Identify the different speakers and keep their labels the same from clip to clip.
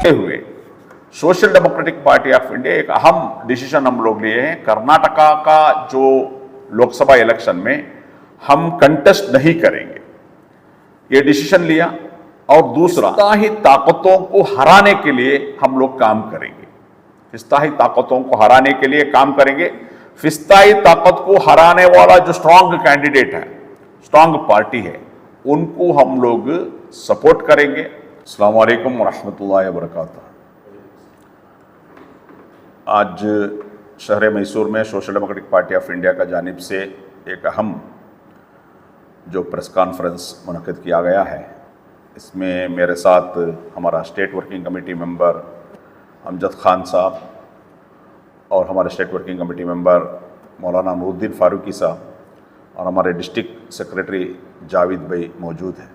Speaker 1: हुए social Democratic Party of India एक अहम डिसीजन हम लोग लिए हैं। कर्नाटका का जो लोकसभा इलेक्शन में हम कंटेस्ट नहीं करेंगे, ये डिसीजन लिया। और दूसरा, फिस्ताही ताकतों को हराने के लिए हम लोग काम करेंगे। फिस्ताही ताकतों को हराने के लिए काम करेंगे। फिस्ताही ताकत को हराने वाला जो स्ट्रांग कैंडिडेट है, स्ट्रांग पार्टी है, उनको हम लोग सपोर्ट करेंगे। अस्सलाम वालेकुम वरहमतुल्लाहि वबरकातुहू। आज शहर मैसूर में social Democratic Party of India का जानिब से एक अहम जो प्रेस कॉन्फ्रेंस मुनक़िद किया गया है, इसमें मेरे साथ हमारा state working committee member Amjad Khan साहब और हमारे स्टेट वर्किंग कमेटी मेंबर मौलाना नूरुद्दीन फारूकी साहब और हमारे डिस्ट्रिक्ट सेक्रेटरी जावेद भाई मौजूद हैं।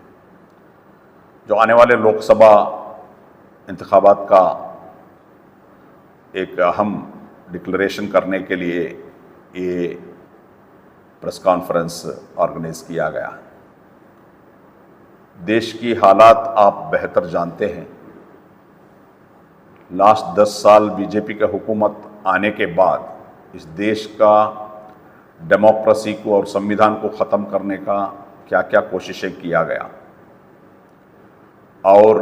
Speaker 1: जो आने वाले लोकसभा इंतखाबात का एक अहम डिक्लेरेशन करने के लिए ये प्रेस कॉन्फ्रेंस ऑर्गेनाइज किया गया। देश की हालात आप बेहतर जानते हैं। लास्ट 10 साल बीजेपी की हुकूमत आने के बाद इस देश का डेमोक्रेसी को और संविधान को ख़त्म करने का क्या क्या कोशिशें किया गया और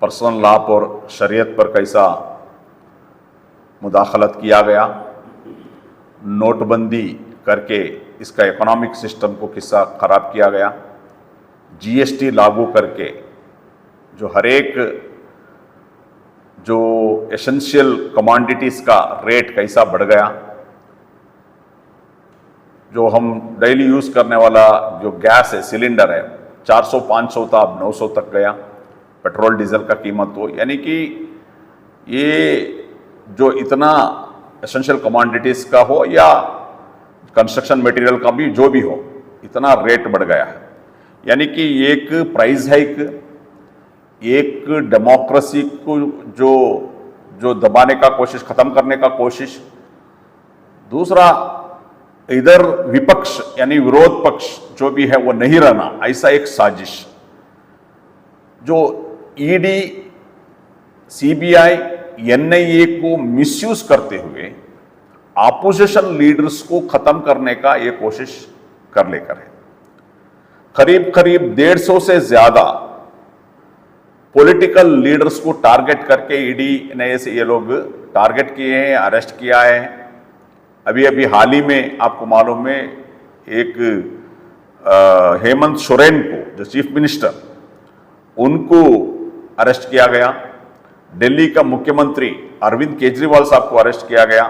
Speaker 1: पर्सनल लॉ और शरीयत पर कैसा मुदाखलत किया गया, नोटबंदी करके इसका इकोनॉमिक सिस्टम को किस्सा ख़राब किया गया, जीएसटी लागू करके जो हर एक जो एसेंशियल कमोडिटीज़ का रेट कैसा बढ़ गया, जो हम डेली यूज़ करने वाला जो गैस है, सिलेंडर है, 400-500 था, अब 900 तक गया। पेट्रोल डीजल का कीमत हो, यानी कि ये जो इतना एसेंशियल कमोडिटीज़ का हो या कंस्ट्रक्शन मटेरियल का भी जो भी हो, इतना रेट बढ़ गया है। यानी कि एक प्राइस हाइक, एक डेमोक्रेसी को जो दबाने का कोशिश, ख़त्म करने का कोशिश, दूसरा इधर विपक्ष यानी विरोध पक्ष जो भी है वो नहीं रहना, ऐसा एक साजिश जो ईडी, सीबीआई, एनआईए को मिसयूज करते हुए ऑपोजिशन लीडर्स को खत्म करने का ये कोशिश कर लेकर है। करीब करीब 150 से ज्यादा पॉलिटिकल लीडर्स को टारगेट करके ईडी ने से ये लोग टारगेट किए हैं, अरेस्ट किया है। अभी अभी हाल ही में आपको मालूम है एक हेमंत सोरेन को, जो चीफ मिनिस्टर, उनको अरेस्ट किया गया। दिल्ली का मुख्यमंत्री अरविंद केजरीवाल साहब को अरेस्ट किया गया,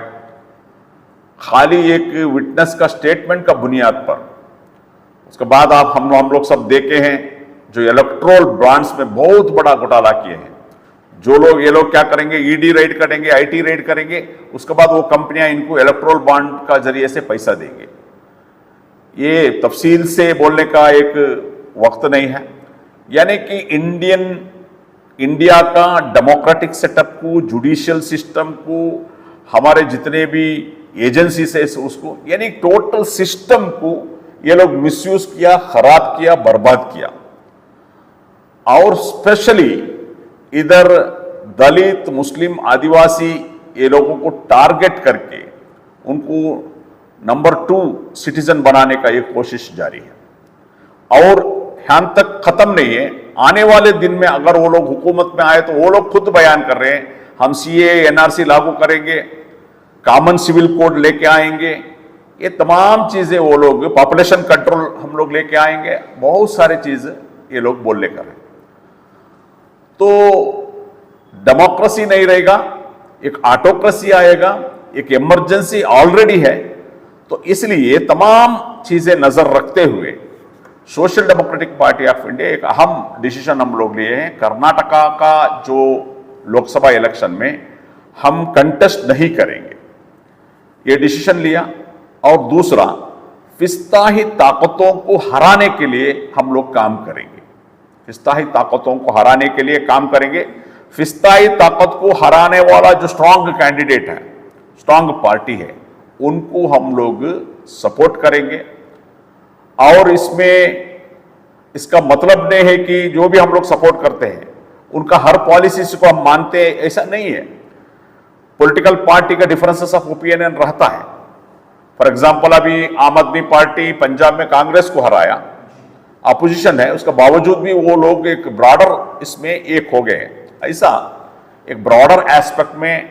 Speaker 1: खाली एक विटनेस का स्टेटमेंट का बुनियाद पर। उसके बाद आप हम लोग सब देखे हैं जो इलेक्ट्रोल बॉन्ड्स में बहुत बड़ा घोटाला किए हैं। जो लोग, ये लोग क्या करेंगे, ईडी रेड करेंगे, आईटी रेड करेंगे, उसके बाद वो कंपनियां इनको इलेक्ट्रोल बॉन्ड का जरिए से पैसा देंगे। ये तफसील से बोलने का एक वक्त नहीं है। यानी कि इंडिया का डेमोक्रेटिक सेटअप को, जुडिशियल सिस्टम को, हमारे जितने भी एजेंसी से उसको, यानी टोटल सिस्टम को ये लोग मिसयूज किया, खराब किया, बर्बाद किया। और स्पेशली इधर दलित, मुस्लिम, आदिवासी, ये लोगों को टारगेट करके उनको नंबर 2 सिटीजन बनाने का एक कोशिश जारी है। और यहाँ तक खत्म नहीं है, आने वाले दिन में अगर वो लोग हुकूमत में आए तो वो लोग खुद बयान कर रहे हैं, हम सीए, एनआरसी लागू करेंगे, कॉमन सिविल कोड लेके आएंगे, ये तमाम चीजें वो लोग, पॉपुलेशन कंट्रोल हम लोग लेके आएंगे, बहुत सारी चीजें ये लोग बोल लेकर हैं। तो डेमोक्रेसी नहीं रहेगा, एक ऑटोक्रेसी आएगा, एक इमरजेंसी ऑलरेडी है। तो इसलिए तमाम चीजें नजर रखते हुए social Democratic Party of India एक अहम डिसीजन हम लोग लिए हैं। कर्नाटका का जो लोकसभा इलेक्शन में हम कंटेस्ट नहीं करेंगे, ये डिसीजन लिया। और दूसरा, फिस्ताही ताकतों को हराने के लिए हम लोग काम करेंगे। फिस्ताही ताकतों को हराने के लिए काम करेंगे। फिस्ताही ताकत को हराने वाला जो स्ट्रांग कैंडिडेट है, स्ट्रांग पार्टी है, उनको हम लोग सपोर्ट करेंगे। और इसमें इसका मतलब नहीं है कि जो भी हम लोग सपोर्ट करते हैं उनका हर पॉलिसी को हम मानते हैं, ऐसा नहीं है। पॉलिटिकल पार्टी का डिफरेंसेस ऑफ ओपिनियन रहता है। फॉर एग्जाम्पल अभी आम आदमी पार्टी पंजाब में कांग्रेस को हराया, अपोजिशन है, उसके बावजूद भी वो लोग एक ब्रॉडर इसमें एक हो गए हैं। ऐसा एक ब्रॉडर एस्पेक्ट में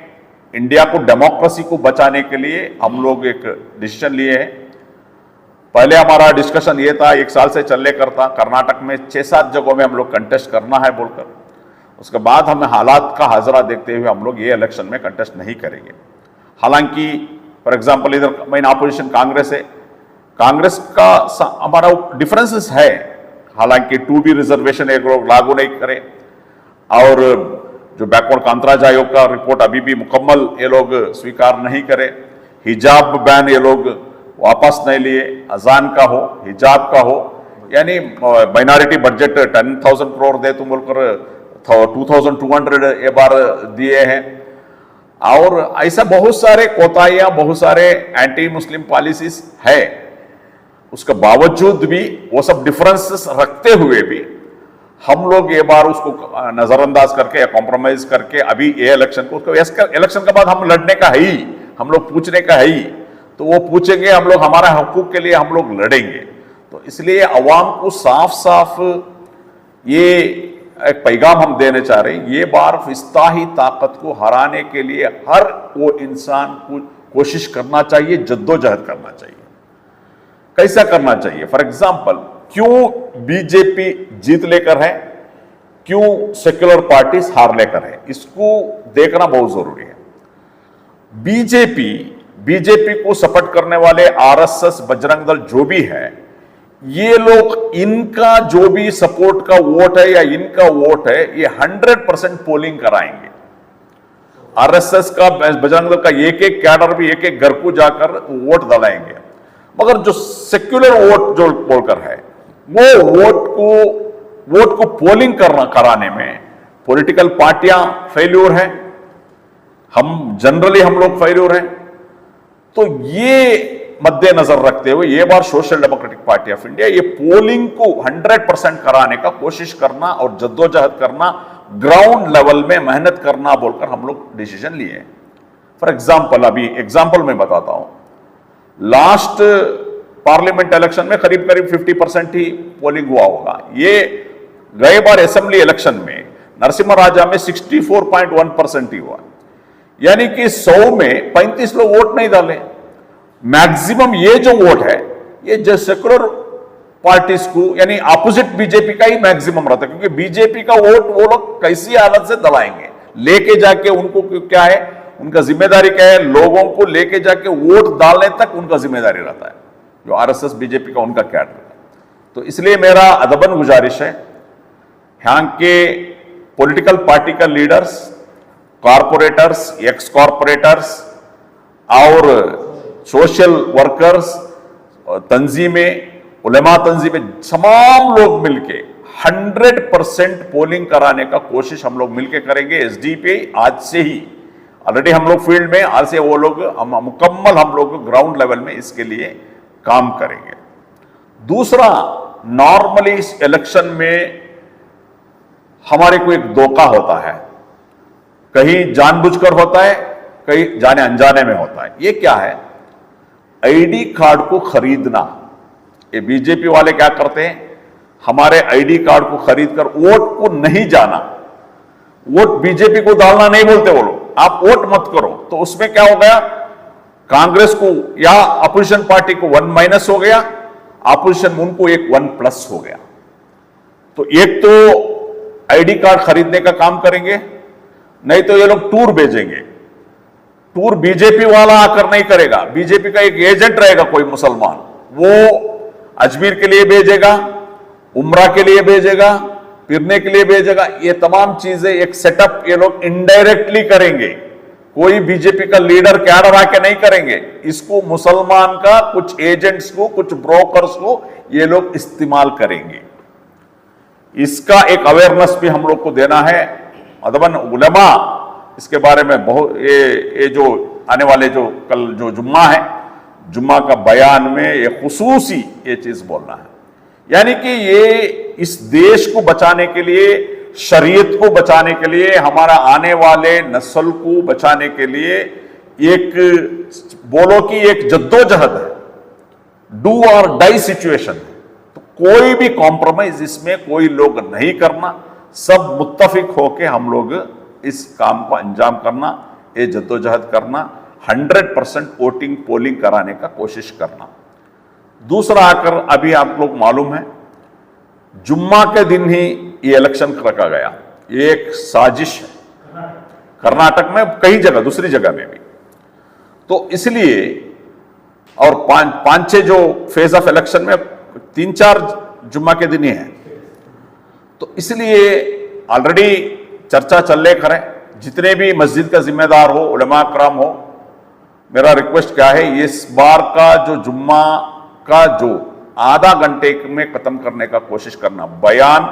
Speaker 1: इंडिया को, डेमोक्रेसी को बचाने के लिए हम लोग एक डिसीजन लिए हैं। पहले हमारा डिस्कशन ये था, 1 साल से चलने करता, कर्नाटक में 6-7 जगहों में हम लोग कंटेस्ट करना है बोलकर। उसके बाद हमें हालात का हाजरा देखते हुए हम लोग ये इलेक्शन में कंटेस्ट नहीं करेंगे। हालांकि फॉर एग्जांपल इधर मेन अपोजिशन कांग्रेस है, कांग्रेस का हमारा डिफरेंसेस है। हालांकि 2B रिजर्वेशन एक लोग लागू नहीं करे, और जो बैकवर्ड कांतराज आयोग का रिपोर्ट अभी भी मुकम्मल ये लोग स्वीकार नहीं करे, हिजाब बैन ये लोग वापस नहीं लिए, अजान का हो, हिजाब का हो, यानी माइनॉरिटी बजट 10,000 करोड़ दे तुम बोलकर 2,200 ये बार दिए हैं। और ऐसा बहुत सारे कोताहियां, बहुत सारे एंटी मुस्लिम पॉलिसीज है। उसके बावजूद भी वो सब डिफरेंसेस रखते हुए भी हम लोग ये बार उसको नजरअंदाज करके या कॉम्प्रोमाइज करके अभी ये इलेक्शन को, इलेक्शन के बाद हम लड़ने का है ही, हम लोग पूछने का है ही, तो वो पूछेंगे, हम लोग हमारा हकूक के लिए हम लोग लड़ेंगे। तो इसलिए अवाम को साफ साफ ये एक पैगाम हम देने चाह रहे हैं, ये बार फिस्ताही ताकत को हराने के लिए हर वो इंसान को कोशिश करना चाहिए, जद्दोजहद करना चाहिए। कैसा करना चाहिए? फॉर एग्जाम्पल, क्यों बीजेपी जीत लेकर है, क्यों सेक्युलर पार्टीज हार लेकर है, इसको देखना बहुत जरूरी है। बीजेपी को सपोर्ट करने वाले आरएसएस, बजरंग दल जो भी है, ये लोग, इनका जो भी सपोर्ट का वोट है या इनका वोट है, ये 100% पोलिंग कराएंगे। आरएसएस का, बजरंग दल का एक एक कैडर भी एक एक घर को जाकर वोट दलाएंगे। मगर जो सेक्युलर वोट जो बोलकर है, वो वोट को पोलिंग कराने में पॉलिटिकल पार्टियां फेल्यूर हैं, हम जनरली हम लोग फेल्यूर हैं। तो ये मद्देनजर रखते हुए ये बार Social Democratic Party of India ये पोलिंग को 100% कराने का कोशिश करना और जद्दोजहद करना, ग्राउंड लेवल में मेहनत करना बोलकर हम लोग डिसीजन लिए। फॉर एग्जाम्पल, अभी एग्जाम्पल मैं बताता हूं, लास्ट पार्लियामेंट इलेक्शन में करीब 50% ही पोलिंग हुआ होगा। ये गए बार असेंबली इलेक्शन में नरसिम्हा राजा में 64.1% ही हुआ, यानी कि 100 में 35 लोग वोट नहीं डाले। मैक्सिमम ये जो वोट है, ये जो सेक्युलर पार्टीज को, यानी अपोजिट बीजेपी का ही मैक्सिमम रहता है, क्योंकि बीजेपी का वोट वो लोग कैसी हालत से दलाएंगे, लेके जाके उनको क्या है, उनका जिम्मेदारी क्या है, लोगों को लेके जाके वोट डालने तक उनका जिम्मेदारी रहता है, जो आरएसएस बीजेपी का उनका कैडर है। तो इसलिए मेरा अदबन गुजारिश है, यहां के पॉलिटिकल पार्टी का लीडर्स, कॉरपोरेटर्स, एक्स कॉरपोरेटर्स और सोशल वर्कर्स, तंजीमें, उलेमा तंजीमें, तमाम लोग मिलके 100% पोलिंग कराने का कोशिश हम लोग मिलके करेंगे। एसडीपी आज से ही ऑलरेडी हम लोग फील्ड में, आज से वो लोग मुकम्मल हम लोग ग्राउंड लेवल में इसके लिए काम करेंगे। दूसरा, नॉर्मली इस इलेक्शन में हमारे को एक धोखा होता है, कहीं जानबूझकर होता है, कहीं जाने अनजाने में होता है। ये क्या है? आईडी कार्ड को खरीदना। ये बीजेपी वाले क्या करते हैं, हमारे आईडी कार्ड को खरीदकर वोट को नहीं जाना, वोट बीजेपी को डालना नहीं बोलते वो लोग, आप वोट मत करो। तो उसमें क्या हो गया, कांग्रेस को या अपोजिशन पार्टी को 1- हो गया, अपोजिशन उनको एक 1+ हो गया। तो एक तो आईडी कार्ड खरीदने का काम करेंगे, नहीं तो ये लोग टूर भेजेंगे। टूर बीजेपी वाला आकर नहीं करेगा, बीजेपी का एक एजेंट रहेगा कोई मुसलमान, वो अजमेर के लिए भेजेगा, उम्रा के लिए भेजेगा, फिरने के लिए भेजेगा। ये तमाम चीजें एक सेटअप ये लोग इनडायरेक्टली करेंगे, कोई बीजेपी का लीडर कैडर आके नहीं करेंगे। इसको मुसलमान का कुछ एजेंट्स को, कुछ ब्रोकर्स को ये लोग इस्तेमाल करेंगे। इसका एक अवेयरनेस भी हम लोग को देना है। अदबन उलमा इसके बारे में बहुत, ये जो आने वाले जो कल जो जुम्मा है, जुम्मा का बयान में ये खुसूसी ये चीज बोलना है, यानी कि ये इस देश को बचाने के लिए शरीयत को बचाने के लिए, हमारा आने वाले नस्ल को बचाने के लिए एक बोलो कि एक जद्दोजहद है, डू और डाई सिचुएशन है। तो कोई भी कॉम्प्रोमाइज इसमें कोई लोग नहीं करना, सब मुत्तफिक होके हम लोग इस काम को अंजाम करना, ये जद्दोजहद करना, 100% वोटिंग पोलिंग कराने का कोशिश करना। दूसरा आकर अभी आप लोग मालूम है जुम्मा के दिन ही ये इलेक्शन रखा गया, ये एक साजिश है कर्नाटक में, कई जगह दूसरी जगह में भी। तो इसलिए और पांच छह जो फेज ऑफ इलेक्शन में 3-4 जुम्मा के दिन ही है, तो इसलिए ऑलरेडी चर्चा चल रहे करें, जितने भी मस्जिद का जिम्मेदार हो, उलमा कराम हो, मेरा रिक्वेस्ट क्या है, इस बार का जो जुम्मा का जो आधा घंटे में खत्म करने का कोशिश करना, बयान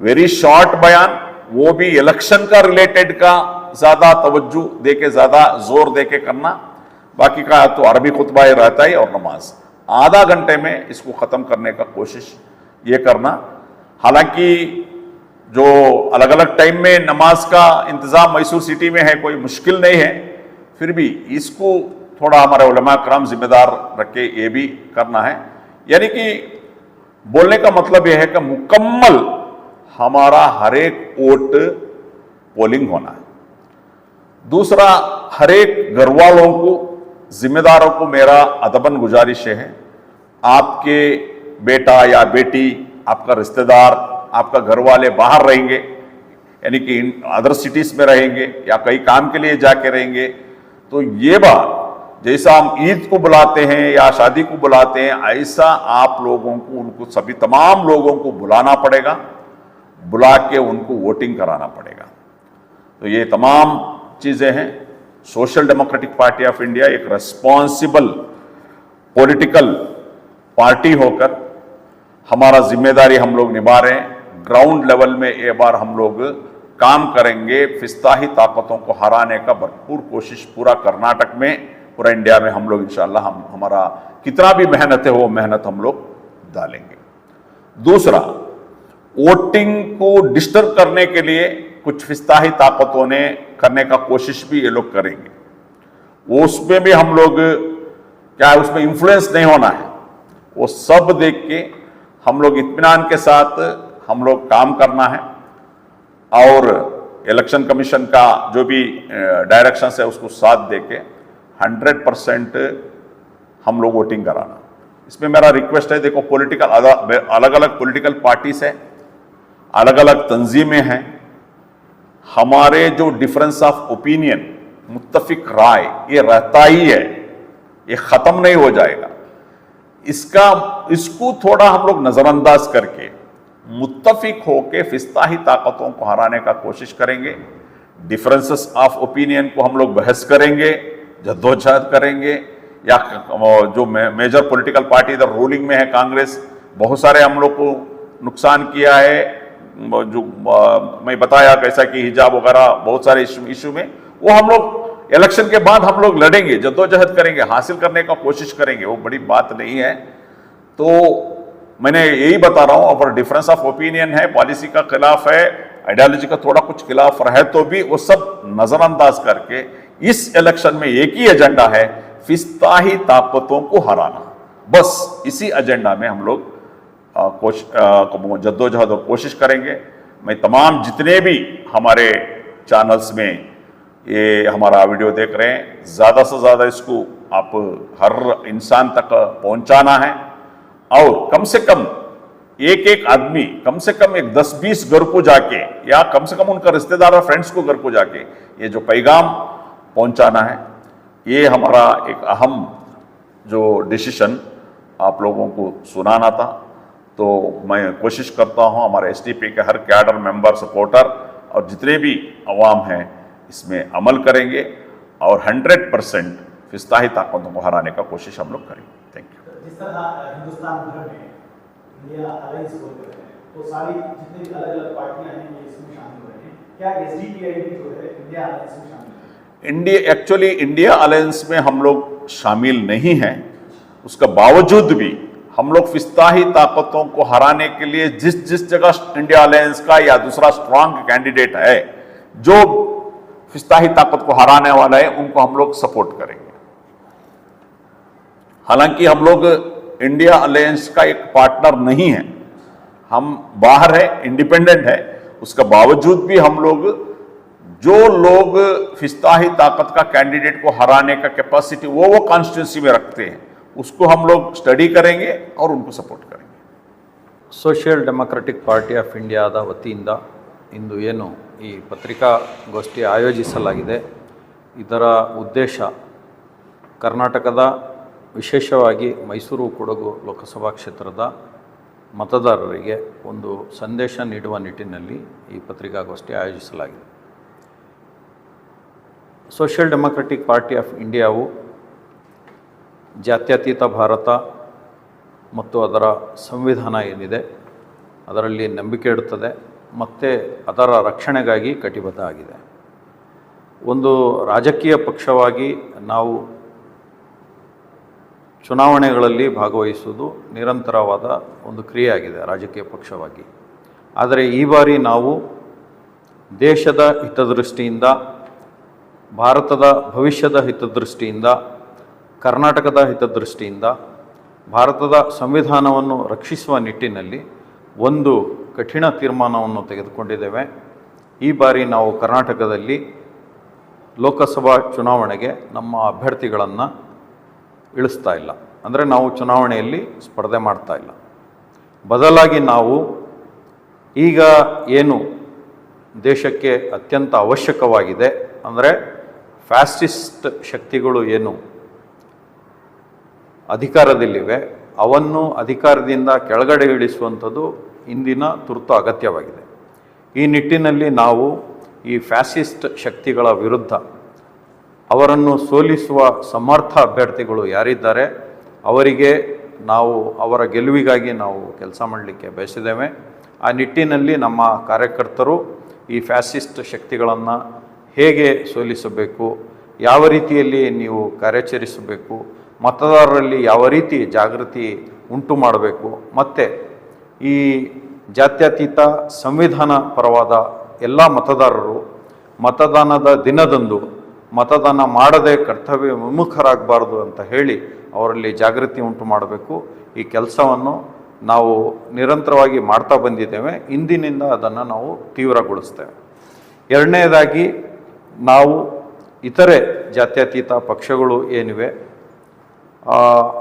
Speaker 1: वेरी शॉर्ट बयान, वो भी इलेक्शन का रिलेटेड का ज्यादा तवज्जो देके, ज्यादा जोर देके करना, बाकी का तो अरबी खुतबा ही रहता है और नमाज, आधा घंटे में इसको खत्म करने का कोशिश ये करना। हालांकि जो अलग अलग टाइम में नमाज का इंतजाम मैसूर सिटी में है, कोई मुश्किल नहीं है, फिर भी इसको थोड़ा हमारे उलमा कराम जिम्मेदार रख के ये भी करना है। यानी कि बोलने का मतलब यह है कि मुकम्मल हमारा हर एक वोट पोलिंग होना है। दूसरा, हर एक घर वालों को, जिम्मेदारों को मेरा अदबन गुजारिश है, आपके बेटा या बेटी, आपका रिश्तेदार, आपका घर वाले बाहर रहेंगे, यानी कि अदर सिटीज में रहेंगे या कई काम के लिए जाके रहेंगे, तो ये बात जैसा हम ईद को बुलाते हैं या शादी को बुलाते हैं, ऐसा आप लोगों को, उनको सभी तमाम लोगों को बुलाना पड़ेगा, बुला के उनको वोटिंग कराना पड़ेगा। तो ये तमाम चीजें हैं। Social Democratic Party of India एक रेस्पॉन्सिबल पॉलिटिकल पार्टी होकर हमारा जिम्मेदारी हम लोग निभा रहे हैं। ग्राउंड लेवल में ये बार हम लोग काम करेंगे, फिस्ताही ताकतों को हराने का भरपूर कोशिश पूरा कर्नाटक में, पूरा इंडिया में हम लोग इंशाल्लाह हमारा कितना भी मेहनत है वो मेहनत हम लोग डालेंगे। दूसरा, वोटिंग को डिस्टर्ब करने के लिए कुछ फिस्ताही ताकतों ने करने का कोशिश भी ये लोग करेंगे, वो उसमें भी हम लोग क्या है, उसमें इन्फ्लुएंस नहीं होना है, वो सब देख के हम लोग इत्मीनान के साथ हम लोग काम करना है और इलेक्शन कमीशन का जो भी डायरेक्शन है उसको साथ देके 100% हम लोग वोटिंग कराना। इसमें मेरा रिक्वेस्ट है, देखो पॉलिटिकल अलग अलग पॉलिटिकल पार्टीज है, अलग अलग तंजीमें हैं, हमारे जो डिफरेंस ऑफ ओपिनियन, मुत्तफिक राय, ये रहता ही है, ये खत्म नहीं हो जाएगा। इसको थोड़ा हम लोग नजरअंदाज करके मुत्तफिक होके फिस्ताही ताकतों को हराने का कोशिश करेंगे। डिफरेंसेस ऑफ ओपिनियन को हम लोग बहस करेंगे, जद्दोजहद करेंगे, या जो मेजर पॉलिटिकल पार्टी इधर रूलिंग में है कांग्रेस, बहुत सारे हम लोग को नुकसान किया है, जो मैं बताया कैसा कि हिजाब वगैरह बहुत सारे इशू में, वो हम लोग इलेक्शन के बाद हम लोग लड़ेंगे, जद्दोजहद करेंगे, हासिल करने का कोशिश करेंगे, वो बड़ी बात नहीं है। तो मैंने यही बता रहा हूं, अगर डिफरेंस ऑफ ओपिनियन है, पॉलिसी का खिलाफ है, आइडियोलॉजी का थोड़ा कुछ खिलाफ रहे, तो भी वो सब नजरअंदाज करके इस इलेक्शन में एक ही एजेंडा है, फिस्ताही ताकतों को हराना। बस इसी एजेंडा में हम लोग जद्दोजहद और कोशिश करेंगे। मैं तमाम जितने भी हमारे चैनल्स में ये हमारा वीडियो देख रहे हैं, ज़्यादा से ज़्यादा इसको आप हर इंसान तक पहुंचाना है, और कम से कम एक एक आदमी, कम से कम एक 10-20 घर को जाके, या कम से कम उनका रिश्तेदार और फ्रेंड्स को घर को जाके ये जो पैगाम पहुंचाना है, ये हमारा एक अहम जो डिसीजन आप लोगों को सुनाना था। तो मैं कोशिश करता हूं हमारे एसडीपी के हर कैडर मेंबर, सपोर्टर और जितने भी अवाम हैं इसमें अमल करेंगे और 100% फिस्ताही ताकतों को हराने का कोशिश हम लोग करेंगे। Thank you.
Speaker 2: जिस तरह हिंदुस्तान भर में इंडिया अलायंस बोल रहे हैं, तो सारी जितनी भी अलग अलग पार्टियां हैं ये इसमें शामिल हो रही हैं, क्या एसडीपीआई भी जो है इंडिया अलायंस में शामिल है? एक्चुअली इंडिया अलायंस में हम लोग शामिल नहीं हैं, उसका बावजूद भी
Speaker 1: हम लोग फिस्ताही ताकतों को हराने के लिए जिस जिस जगह इंडिया अलायंस का या दूसरा स्ट्रांग कैंडिडेट है जो फिस्ताही ताकत को हराने वाला है, उनको हम लोग सपोर्ट करेंगे। हालांकि हम लोग इंडिया अलायंस का एक पार्टनर नहीं है, हम बाहर है, इंडिपेंडेंट है, उसके बावजूद भी हम लोग जो लोग फिस्ताही ताकत का कैंडिडेट को हराने का कैपेसिटी वो कॉन्स्टिट्यूंसी में रखते हैं, उसको हम लोग स्टडी करेंगे और उनको सपोर्ट करेंगे।
Speaker 3: ಸೋಷಿಯಲ್ ಡೆಮೊಕ್ರೆಟಿಕ್ ಪಾರ್ಟಿ ಆಫ್ ಇಂಡಿಯಾದ ವತಿಯಿಂದ ಇಂದು ಏನು ಈ ಪತ್ರಿಕಾಗೋಷ್ಠಿ ಆಯೋಜಿಸಲಾಗಿದೆ, ಇದರ ಉದ್ದೇಶ ಕರ್ನಾಟಕದ ವಿಶೇಷವಾಗಿ ಮೈಸೂರು ಕೊಡಗು ಲೋಕಸಭಾ ಕ್ಷೇತ್ರದ ಮತದಾರರಿಗೆ ಒಂದು ಸಂದೇಶ ನೀಡುವ ನಿಟ್ಟಿನಲ್ಲಿ ಈ ಪತ್ರಿಕಾಗೋಷ್ಠಿ ಆಯೋಜಿಸಲಾಗಿದೆ. ಸೋಷಿಯಲ್ ಡೆಮೊಕ್ರೆಟಿಕ್ ಪಾರ್ಟಿ ಆಫ್ ಇಂಡಿಯಾವು ಜಾತ್ಯತೀತ ಭಾರತ ಮತ್ತು ಅದರ ಸಂವಿಧಾನ ಏನಿದೆ ಅದರಲ್ಲಿ ನಂಬಿಕೆ ಇಡುತ್ತದೆ ಮತ್ತು ಅದರ ರಕ್ಷಣೆಗಾಗಿ ಕಟಿಬದ್ಧ ಆಗಿದೆ. ಒಂದು ರಾಜಕೀಯ ಪಕ್ಷವಾಗಿ ನಾವು ಚುನಾವಣೆಗಳಲ್ಲಿ ಭಾಗವಹಿಸುವುದು ನಿರಂತರವಾದ ಒಂದು ಕ್ರಿಯೆಯಾಗಿದೆ ರಾಜಕೀಯ ಪಕ್ಷವಾಗಿ. ಆದರೆ ಈ ಬಾರಿ ನಾವು ದೇಶದ ಹಿತದೃಷ್ಟಿಯಿಂದ, ಭಾರತದ ಭವಿಷ್ಯದ ಹಿತದೃಷ್ಟಿಯಿಂದ, ಕರ್ನಾಟಕದ ಹಿತದೃಷ್ಟಿಯಿಂದ, ಭಾರತದ ಸಂವಿಧಾನವನ್ನು ರಕ್ಷಿಸುವ ನಿಟ್ಟಿನಲ್ಲಿ ಒಂದು ಕಠಿಣ ತೀರ್ಮಾನವನ್ನು ತೆಗೆದುಕೊಂಡಿದ್ದೇವೆ. ಈ ಬಾರಿ ನಾವು ಕರ್ನಾಟಕದಲ್ಲಿ ಲೋಕಸಭಾ ಚುನಾವಣೆಗೆ ನಮ್ಮ ಅಭ್ಯರ್ಥಿಗಳನ್ನು ಇಳಿಸ್ತಾ ಇಲ್ಲ, ಅಂದರೆ ನಾವು ಚುನಾವಣೆಯಲ್ಲಿ ಸ್ಪರ್ಧೆ ಮಾಡ್ತಾ ಇಲ್ಲ. ಬದಲಾಗಿ ನಾವು ಈಗ ಏನು ದೇಶಕ್ಕೆ ಅತ್ಯಂತ ಅವಶ್ಯಕವಾಗಿದೆ, ಅಂದರೆ ಫ್ಯಾಸಿಸ್ಟ್ ಶಕ್ತಿಗಳು ಏನು ಅಧಿಕಾರದಲ್ಲಿವೆ ಅವನ್ನು ಅಧಿಕಾರದಿಂದ ಕೆಳಗಡೆ ಇಳಿಸುವಂಥದ್ದು ಇಂದಿನ ತುರ್ತು ಅಗತ್ಯವಾಗಿದೆ. ಈ ನಿಟ್ಟಿನಲ್ಲಿ ನಾವು ಈ ಫ್ಯಾಸಿಸ್ಟ್ ಶಕ್ತಿಗಳ ವಿರುದ್ಧ ಅವರನ್ನು ಸೋಲಿಸುವ ಸಮರ್ಥ ಅಭ್ಯರ್ಥಿಗಳು ಯಾರಿದ್ದಾರೆ ಅವರಿಗೆ ನಾವು ಅವರ ಗೆಲುವಿಗಾಗಿ ನಾವು ಕೆಲಸ ಮಾಡಲಿಕ್ಕೆ ಬಯಸಿದ್ದೇವೆ. ಆ ನಿಟ್ಟಿನಲ್ಲಿ ನಮ್ಮ ಕಾರ್ಯಕರ್ತರು ಈ ಫ್ಯಾಸಿಸ್ಟ್ ಶಕ್ತಿಗಳನ್ನು ಹೇಗೆ ಸೋಲಿಸಬೇಕು, ಯಾವ ರೀತಿಯಲ್ಲಿ ನೀವು ಕಾರ್ಯಾಚರಿಸಬೇಕು, ಮತದಾರರಲ್ಲಿ ಯಾವ ರೀತಿ ಜಾಗೃತಿ ಉಂಟು ಮಾಡಬೇಕು, ಮತ್ತು ಈ ಜಾತ್ಯತೀತ ಸಂವಿಧಾನ ಪರವಾದ ಎಲ್ಲ ಮತದಾರರು ಮತದಾನದ ದಿನದಂದು ಮತದಾನ ಮಾಡದೆ ಕರ್ತವ್ಯ ವಿಮುಖರಾಗಬಾರ್ದು ಅಂತ ಹೇಳಿ ಅವರಲ್ಲಿ ಜಾಗೃತಿ ಉಂಟು ಮಾಡಬೇಕು. ಈ ಕೆಲಸವನ್ನು ನಾವು ನಿರಂತರವಾಗಿ ಮಾಡ್ತಾ ಬಂದಿದ್ದೇವೆ. ಇಂದಿನಿಂದ ಅದನ್ನು ನಾವು ತೀವ್ರಗೊಳಿಸ್ತೇವೆ. ಎರಡನೇದಾಗಿ ನಾವು ಇತರೆ ಜಾತ್ಯತೀತ ಪಕ್ಷಗಳು ಏನಿವೆ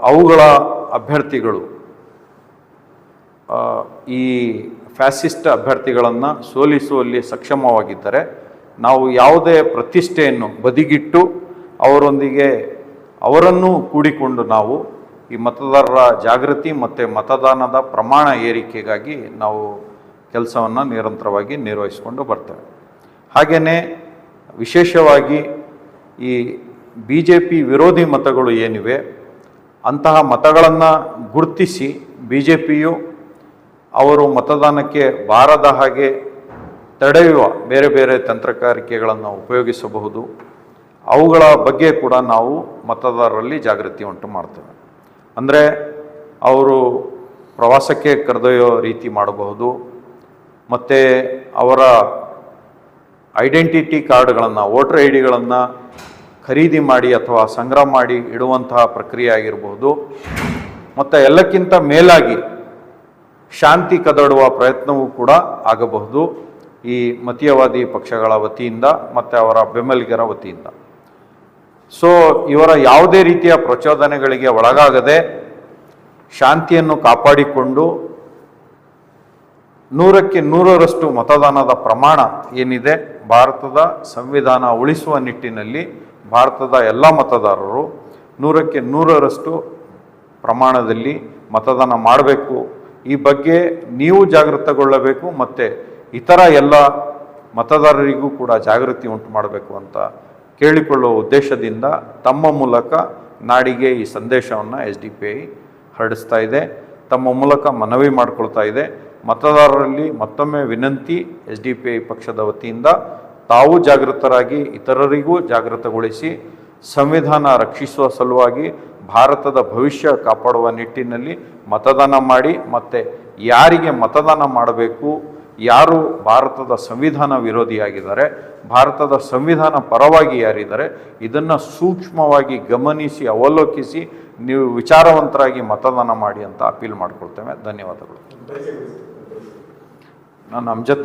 Speaker 3: ಅವುಗಳ ಅಭ್ಯರ್ಥಿಗಳು ಈ ಫ್ಯಾಸಿಸ್ಟ್ ಅಭ್ಯರ್ಥಿಗಳನ್ನು ಸೋಲಿಸುವಲ್ಲಿ ಸಕ್ಷಮವಾಗಿದ್ದರೆ ನಾವು ಯಾವುದೇ ಪ್ರತಿಷ್ಠೆಯನ್ನು ಬದಿಗಿಟ್ಟು ಅವರನ್ನು ಕೂಡಿಕೊಂಡು ನಾವು ಈ ಮತದಾರರ ಜಾಗೃತಿ ಮತ್ತು ಮತದಾನದ ಪ್ರಮಾಣ ಏರಿಕೆಗಾಗಿ ನಾವು ಕೆಲಸವನ್ನು ನಿರಂತರವಾಗಿ ನಿರ್ವಹಿಸಿಕೊಂಡು ಬರ್ತೇವೆ. ಹಾಗೆಯೇ ವಿಶೇಷವಾಗಿ ಈ BJP ವಿರೋಧಿ ಮತಗಳು ಏನಿವೆ ಅಂತಹ ಮತಗಳನ್ನು ಗುರುತಿಸಿ BJPಯು ಅವರು ಮತದಾನಕ್ಕೆ ಬಾರದ ಹಾಗೆ ತಡೆಯುವ ಬೇರೆ ಬೇರೆ ತಂತ್ರಗಾರಿಕೆಗಳನ್ನು ಉಪಯೋಗಿಸಬಹುದು. ಅವುಗಳ ಬಗ್ಗೆ ಕೂಡ ನಾವು ಮತದಾರರಲ್ಲಿ ಜಾಗೃತಿ ಉಂಟು ಮಾಡ್ತೇವೆ. ಅಂದರೆ ಅವರು ಪ್ರವಾಸಕ್ಕೆ ಕರೆದೊಯ್ಯೋ ರೀತಿ ಮಾಡಬಹುದು, ಮತ್ತು ಅವರ ಐಡೆಂಟಿಟಿ ಕಾರ್ಡ್ಗಳನ್ನು, ವೋಟರ್ ID ಖರೀದಿ ಮಾಡಿ ಅಥವಾ ಸಂಗ್ರಹ ಮಾಡಿ ಇಡುವಂತಹ ಪ್ರಕ್ರಿಯೆ ಆಗಿರಬಹುದು. ಮತ್ತು ಎಲ್ಲಕ್ಕಿಂತ ಮೇಲಾಗಿ ಶಾಂತಿ ಕದಡುವ ಪ್ರಯತ್ನವೂ ಕೂಡ ಆಗಬಹುದು ಈ ಮತೀಯವಾದಿ ಪಕ್ಷಗಳ ವತಿಯಿಂದ ಮತ್ತು ಅವರ ಬೆಂಬಲಿಗರ ವತಿಯಿಂದ. ಸೊ ಇವರ ಯಾವುದೇ ರೀತಿಯ ಪ್ರಚೋದನೆಗಳಿಗೆ ಒಳಗಾಗದೆ ಶಾಂತಿಯನ್ನು ಕಾಪಾಡಿಕೊಂಡು 100ಕ್ಕೆ 100ರಷ್ಟು ಮತದಾನದ ಪ್ರಮಾಣ ಏನಿದೆ ಭಾರತದ ಸಂವಿಧಾನ ಉಳಿಸುವ ನಿಟ್ಟಿನಲ್ಲಿ ಭಾರತದ ಎಲ್ಲ ಮತದಾರರು 100ಕ್ಕೆ 100ರಷ್ಟು ಪ್ರಮಾಣದಲ್ಲಿ ಮತದಾನ ಮಾಡಬೇಕು. ಈ ಬಗ್ಗೆ ನೀವು ಜಾಗೃತಗೊಳ್ಳಬೇಕು ಮತ್ತು ಇತರ ಎಲ್ಲ ಮತದಾರರಿಗೂ ಕೂಡ ಜಾಗೃತಿ ಉಂಟು ಮಾಡಬೇಕು ಅಂತ ಕೇಳಿಕೊಳ್ಳುವ ಉದ್ದೇಶದಿಂದ ತಮ್ಮ ಮೂಲಕ ನಾಡಿಗೆ ಈ ಸಂದೇಶವನ್ನು SDPI ಹರಡಿಸ್ತಾ ಇದೆ, ತಮ್ಮ ಮೂಲಕ ಮನವಿ ಮಾಡಿಕೊಳ್ತಾ ಇದೆ. ಮತದಾರರಲ್ಲಿ ಮತ್ತೊಮ್ಮೆ ವಿನಂತಿ, SDPI ಪಕ್ಷದ ವತಿಯಿಂದ ತಾವು ಜಾಗೃತರಾಗಿ ಇತರರಿಗೂ ಜಾಗೃತಗೊಳಿಸಿ ಸಂವಿಧಾನ ರಕ್ಷಿಸುವ ಸಲುವಾಗಿ ಭಾರತದ ಭವಿಷ್ಯ ಕಾಪಾಡುವ ನಿಟ್ಟಿನಲ್ಲಿ ಮತದಾನ ಮಾಡಿ, ಮತ್ತು ಯಾರಿಗೆ ಮತದಾನ ಮಾಡಬೇಕು, ಯಾರು ಭಾರತದ ಸಂವಿಧಾನ ವಿರೋಧಿಯಾಗಿದ್ದಾರೆ, ಭಾರತದ ಸಂವಿಧಾನ ಪರವಾಗಿ ಯಾರಿದ್ದಾರೆ, ಇದನ್ನು ಸೂಕ್ಷ್ಮವಾಗಿ ಗಮನಿಸಿ ಅವಲೋಕಿಸಿ ನೀವು ವಿಚಾರವಂತರಾಗಿ ಮತದಾನ ಮಾಡಿ ಅಂತ ಅಪೀಲ್ ಮಾಡ್ಕೊಳ್ತೇವೆ. ಧನ್ಯವಾದಗಳು. ನಾನು ಅಮ್ಜದ್